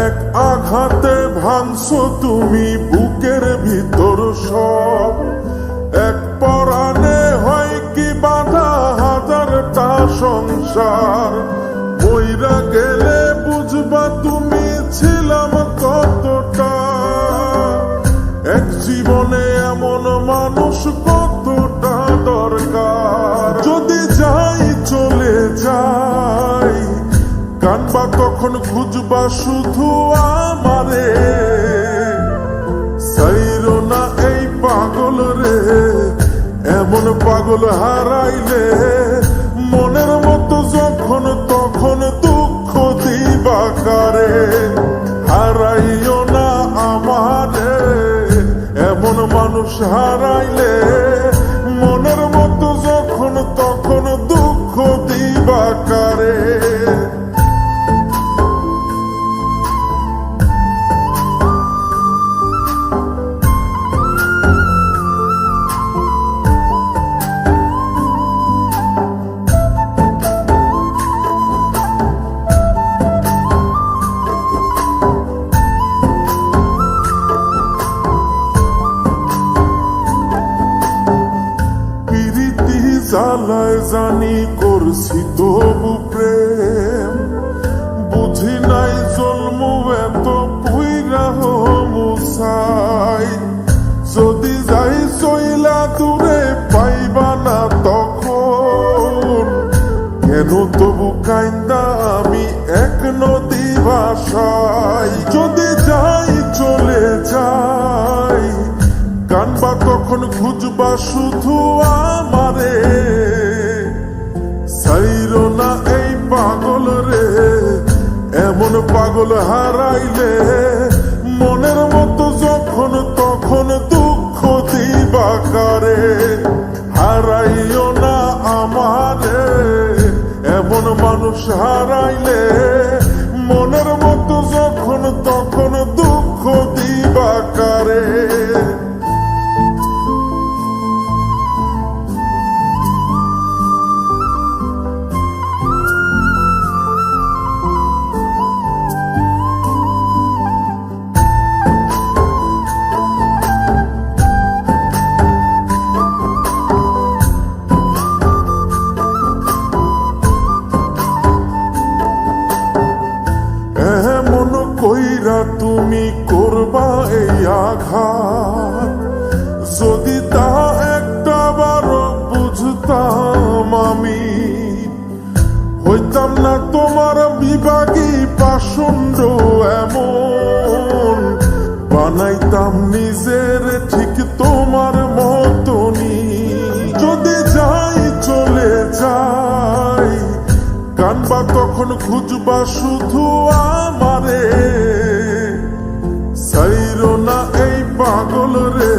এক আঘাতে ভাঙছো তুমি বুকের ভিতর সব। এক পরাণে হয় কি বাধা হাজারটা সংসার। মইরা গেলে বুঝবা তুমি ছিলাম কতটা। এক জীবনে এমন মানুষ কতটা দরকার। যদি যাই চলে যাই কানবা তখন খুঁজবা শুধু আমারে। সাইরো না এই পাগল রে, এমন পাগল হারাইলে মনের মতো যখন তখন দুঃখ দিবা কারে। হারাইও না আমারে, এমন মানুষ হারাইলে মনের মতো যখন তখন দুঃখ দিবা কারে। জ্বালায় জানি করছি তবু প্রেম, বুঝি নাই জন্ম এত পুইরা মুসাই। যদি যাই চইলা দূরে পাইবা না তখন, কেন তবু কাইন্দা আমি এক নদী ভাষাই। যদি যাই চলে যাই কানবা তখন খুঁজবা শুধু আমারে। সাইরো না এই পাগল রে, এমন পাগল হারাইলে মনের মতো যখন তখন দুঃখ দিবা কারে। হারাইও না আমারে, এমন মানুষ হারাইলে মনের মতো যখন তখন দুঃখ দিবা কারে। এমন কইরা তুমি করবা এই আঘাত, যদি তা একটা বারো বুঝতাম আমি, হইতাম না তোমার বিভাগী পাষণ্ড এমন। বানাইতাম নিজের ঠিক তোমার মতনই। যদি যাই চলে যাই কানবা তখন খুঁজবা শুধু আমারে। সাইরো না এই পাগল রে,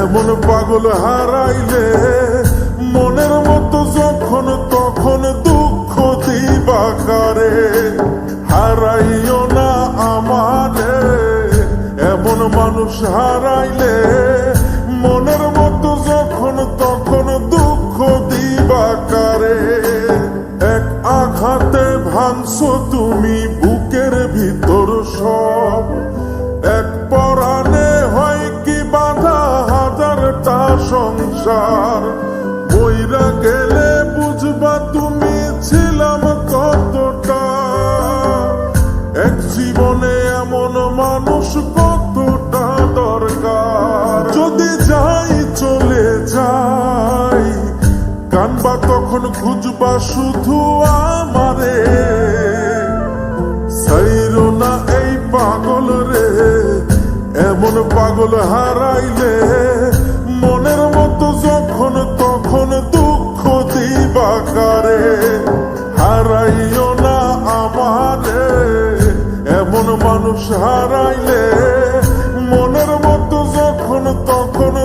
এমন পাগল হারাইলে মনের মতো যখন তখন দুঃখ দিবা কারে। হারাইও না আমারে, এমন মানুষ হারাইলে মনের মতো যখন তখন দুঃখ দিবা কারে। এক আঘাতে ভাঙছো তুমি বুকের ভিতর সব। এক পরাণে হয় কি বাধা হাজারটা সংসার। মইরা গেলে বুঝবা তুমি ছিলাম কতটা। এক জীবনে এমন মানুষ কতটা দরকার। যদি যাই চলে যাই কানবা তখন খুঁজবা শুধু আমারে। সাইরো না এই পাগল রে, এমন পাগল হারাইলে মনের মতো যখন তখন দুঃখ দিবা কারে। হারাইও না আমারে, এমন মানুষ হারাইলে মনের মতো যখন তখন